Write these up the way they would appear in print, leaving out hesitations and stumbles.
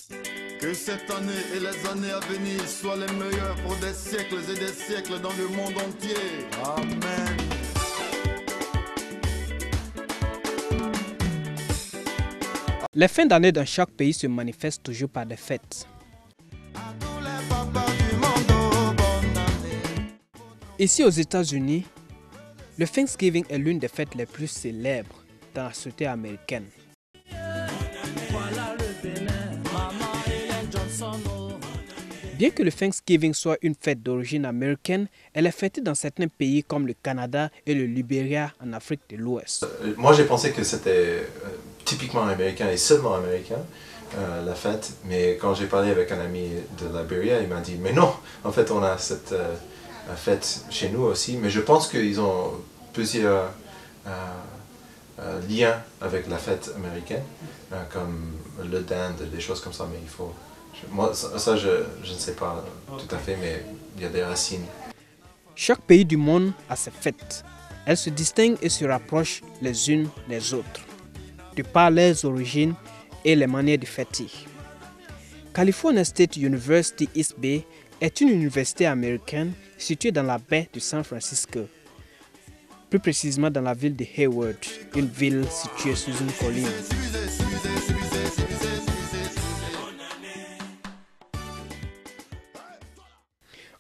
Que cette année et les années à venir soient les meilleures pour des siècles et des siècles dans le monde entier. Amen. Les fins d'année dans chaque pays se manifestent toujours par des fêtes. Ici aux États-Unis, le Thanksgiving est l'une des fêtes les plus célèbres dans la société américaine. Bien que le Thanksgiving soit une fête d'origine américaine, elle est fêtée dans certains pays comme le Canada et le Libéria en Afrique de l'Ouest. Moi j'ai pensé que c'était typiquement américain et seulement américain, la fête, mais quand j'ai parlé avec un ami de Liberia, il m'a dit mais non, en fait on a cette fête chez nous aussi, mais je pense qu'ils ont plusieurs liens avec la fête américaine, comme le dinde, des choses comme ça, mais il faut... Moi, ça, je ne sais pas tout à fait, mais il y a des racines. Chaque pays du monde a ses fêtes. Elles se distinguent et se rapprochent les unes des autres, de par leurs origines et les manières de fêter. California State University East Bay est une université américaine située dans la baie de San Francisco, plus précisément dans la ville de Hayward, une ville située sous une colline.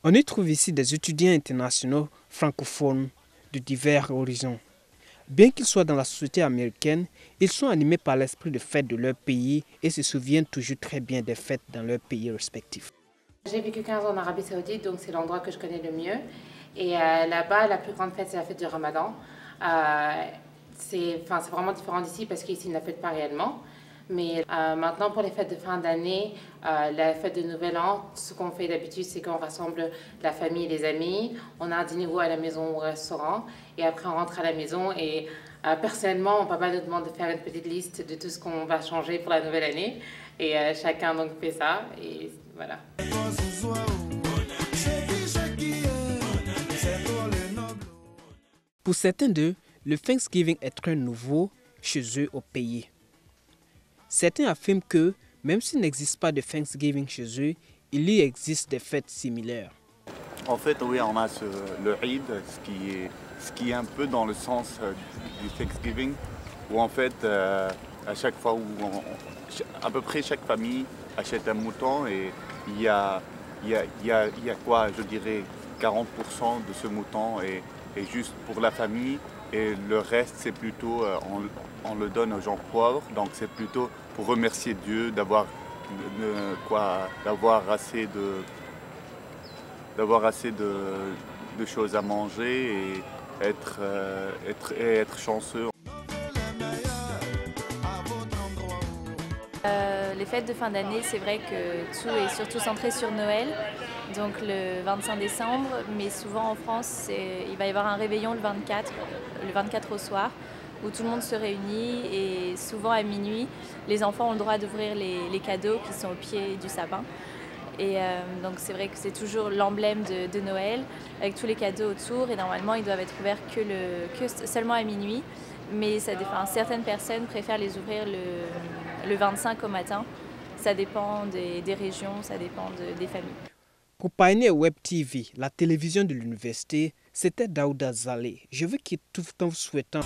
On y trouve ici des étudiants internationaux francophones de divers horizons. Bien qu'ils soient dans la société américaine, ils sont animés par l'esprit de fête de leur pays et se souviennent toujours très bien des fêtes dans leur pays respectifs. J'ai vécu 15 ans en Arabie Saoudite, donc c'est l'endroit que je connais le mieux. Et là-bas, la plus grande fête, c'est la fête du Ramadan. C'est vraiment différent d'ici parce qu'ici, ils ne la fêtent pas réellement. Mais maintenant, pour les fêtes de fin d'année, la fête de Nouvel An, ce qu'on fait d'habitude, c'est qu'on rassemble la famille et les amis. On a un dîner à la maison ou au restaurant. Et après, on rentre à la maison. Et personnellement, mon papa nous demande de faire une petite liste de tout ce qu'on va changer pour la nouvelle année. Et chacun donc fait ça. Et voilà. Pour certains d'eux, le Thanksgiving est très nouveau chez eux au pays. Certains affirment que, même s'il n'existe pas de Thanksgiving chez eux, il y existe des fêtes similaires. En fait, oui, on a le Eid, ce qui est un peu dans le sens du Thanksgiving, où en fait, à chaque fois à peu près chaque famille achète un mouton et il y a quoi, je dirais, 40% de ce mouton est juste pour la famille et le reste, c'est plutôt, on le donne aux gens pauvres, donc c'est plutôt pour remercier Dieu d'avoir assez de choses à manger et être chanceux. Les fêtes de fin d'année, c'est vrai que tout est surtout centré sur Noël, donc le 25 décembre, mais souvent en France, il va y avoir un réveillon le 24 au soir, où tout le monde se réunit et souvent à minuit, les enfants ont le droit d'ouvrir les cadeaux qui sont au pied du sapin. Et donc c'est vrai que c'est toujours l'emblème de Noël, avec tous les cadeaux autour, et normalement ils doivent être ouverts que seulement à minuit, mais certaines personnes préfèrent les ouvrir le 25 au matin. Ça dépend des régions, ça dépend des familles. Pour Pioneer Web TV, la télévision de l'université, c'était Daouda Zalé. Je veux qu'il tout en vous souhaitant